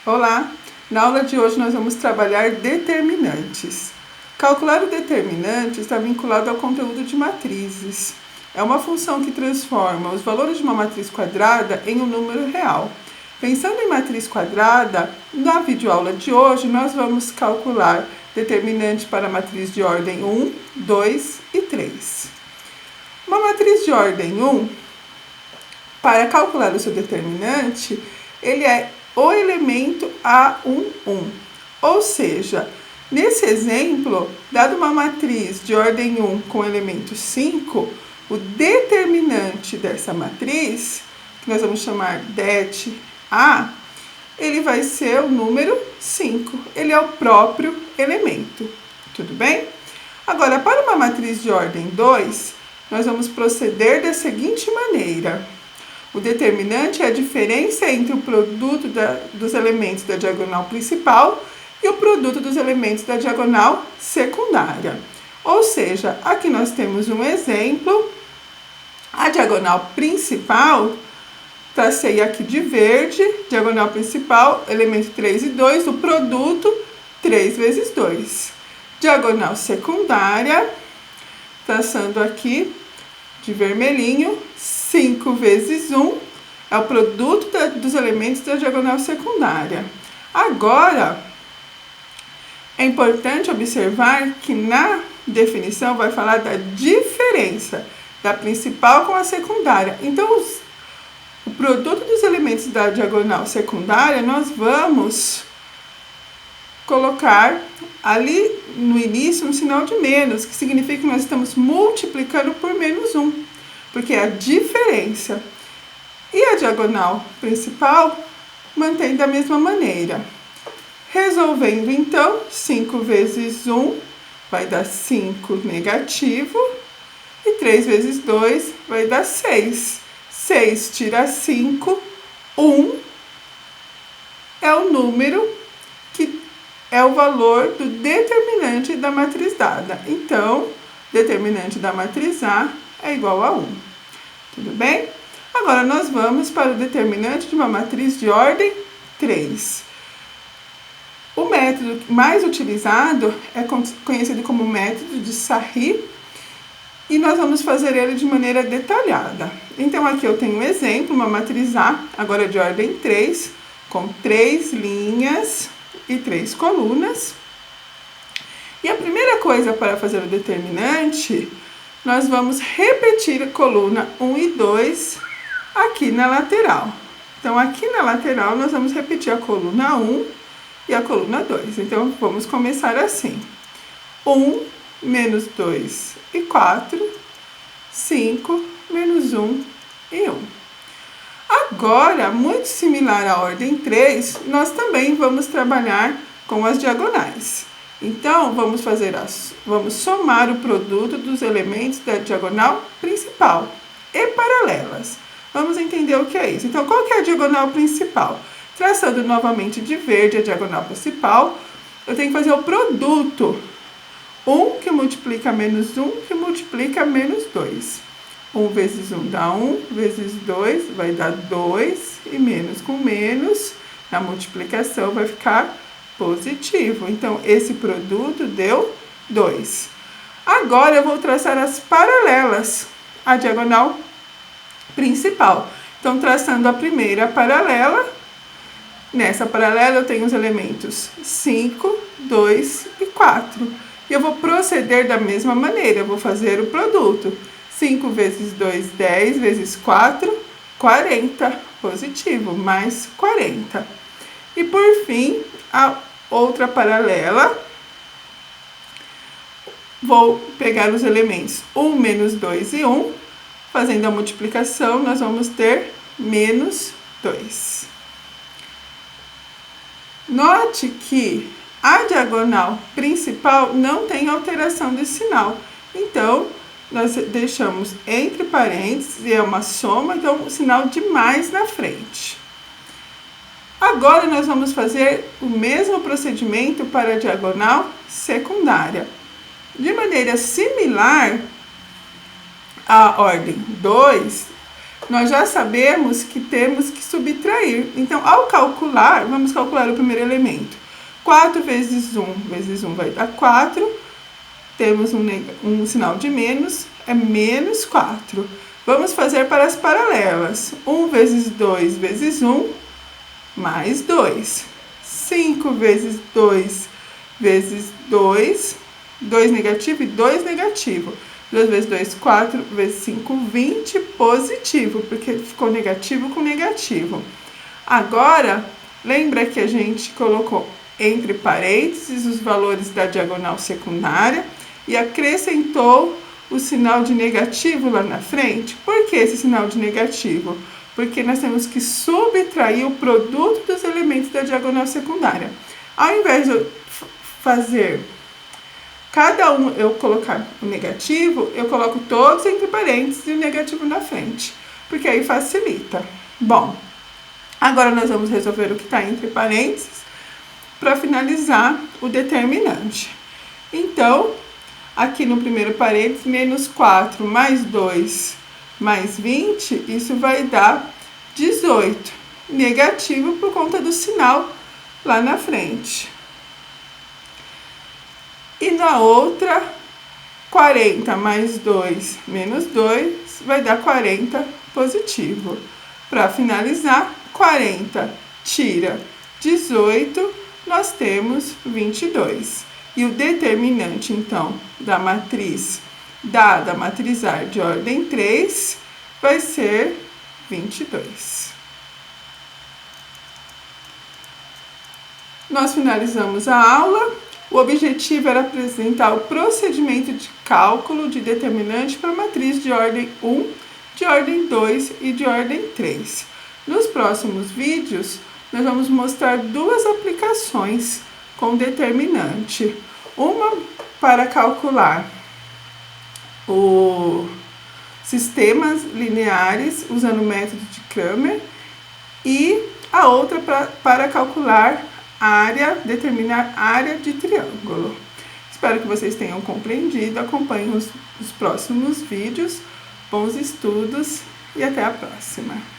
Olá! Na aula de hoje nós vamos trabalhar determinantes. Calcular o determinante está vinculado ao conteúdo de matrizes. É uma função que transforma os valores de uma matriz quadrada em um número real. Pensando em matriz quadrada, na videoaula de hoje nós vamos calcular determinante para matriz de ordem 1, 2 e 3. Uma matriz de ordem 1, para calcular o seu determinante, ele é o elemento A11. Ou seja, nesse exemplo, dado uma matriz de ordem 1 com elemento 5, o determinante dessa matriz, que nós vamos chamar det A, ele vai ser o número 5. Ele é o próprio elemento. Tudo bem? Agora, para uma matriz de ordem 2, nós vamos proceder da seguinte maneira. O determinante é a diferença entre o produto dos elementos da diagonal principal e o produto dos elementos da diagonal secundária. Ou seja, aqui nós temos um exemplo. A diagonal principal, tracei aqui de verde, diagonal principal, elemento 3 e 2, o produto 3 vezes 2. Diagonal secundária, traçando aqui de vermelhinho, 5 vezes 1 é o produto dos elementos da diagonal secundária. Agora, é importante observar que na definição vai falar da diferença da principal com a secundária. Então, o produto dos elementos da diagonal secundária, nós vamos colocar ali no início um sinal de menos, que significa que nós estamos multiplicando por menos 1, porque é a diferença. E a diagonal principal mantém da mesma maneira. Resolvendo então, 5 vezes 1 vai dar 5 negativo, e 3 vezes 2 vai dar 6. 6 tira 5, 1 é o número que é o valor do determinante da matriz dada. Então, determinante da matriz A é igual a 1. Tudo bem? Agora, nós vamos para o determinante de uma matriz de ordem 3. O método mais utilizado é conhecido como método de Sarry, e nós vamos fazer ele de maneira detalhada. Então, aqui eu tenho um exemplo, uma matriz A, agora de ordem 3, com 3 linhas e 3 colunas. E a primeira coisa para fazer o determinante, nós vamos repetir a coluna 1 e 2 aqui na lateral. Então, aqui na lateral, nós vamos repetir a coluna 1 e a coluna 2. Então, vamos começar assim. 1 menos 2 e 4, 5 menos 1 e 1. Agora, muito similar à ordem 3, nós também vamos trabalhar com as diagonais. Então, vamos somar o produto dos elementos da diagonal principal e paralelas. Vamos entender o que é isso. Então, qual que é a diagonal principal? Traçando novamente de verde a diagonal principal, eu tenho que fazer o produto. 1 que multiplica menos 1 que multiplica menos 2. 1 vezes 1 dá 1, vezes 2 vai dar 2, e menos com menos, na multiplicação vai ficar positivo. Então, esse produto deu 2. Agora, eu vou traçar as paralelas à diagonal principal. Então, traçando a primeira paralela, nessa paralela eu tenho os elementos 5, 2 e 4. E eu vou proceder da mesma maneira, eu vou fazer o produto. 5 vezes 2, 10, vezes 4, 40, positivo, mais 40. E por fim, a outra paralela, vou pegar os elementos 1 menos 2 e 1, fazendo a multiplicação, nós vamos ter menos 2. Note que a diagonal principal não tem alteração de sinal. Então, nós deixamos entre parênteses, e é uma soma, então o sinal de mais na frente. Agora, nós vamos fazer o mesmo procedimento para a diagonal secundária. De maneira similar à ordem 2, nós já sabemos que temos que subtrair. Então, ao calcular, vamos calcular o primeiro elemento. 4 vezes 1 vai dar 4. Temos um sinal de menos, é menos 4. Vamos fazer para as paralelas. 1 vezes 2 vezes 1, mais 2. 5 vezes 2 vezes 2, 2 negativo e 2 negativo. 2 vezes 2, 4, vezes 5, 20, positivo, porque ficou negativo com negativo. Agora, lembra que a gente colocou entre parênteses os valores da diagonal secundária e acrescentou o sinal de negativo lá na frente? Por que esse sinal de negativo? Porque nós temos que subtrair o produto dos elementos da diagonal secundária. Ao invés de eu fazer cada um, eu colocar o negativo, eu coloco todos entre parênteses e o negativo na frente, porque aí facilita. Bom, agora nós vamos resolver o que está entre parênteses para finalizar o determinante. Então, aqui no primeiro parênteses, menos 4 mais 2 mais 20, isso vai dar 18. Negativo por conta do sinal lá na frente. E na outra, 40 mais 2 menos 2 vai dar 40 positivo. Para finalizar, 40 tira 18, nós temos 22. E o determinante, então, da matriz dada matrizar de ordem 3 vai ser 22. Nós finalizamos a aula. O objetivo era apresentar o procedimento de cálculo de determinante para matriz de ordem 1, de ordem 2 e de ordem 3. Nos próximos vídeos, nós vamos mostrar duas aplicações com determinante. Uma para calcular os sistemas lineares usando o método de Cramer e a outra para calcular determinar área de triângulo. Espero que vocês tenham compreendido. Acompanhem os próximos vídeos. Bons estudos e até a próxima!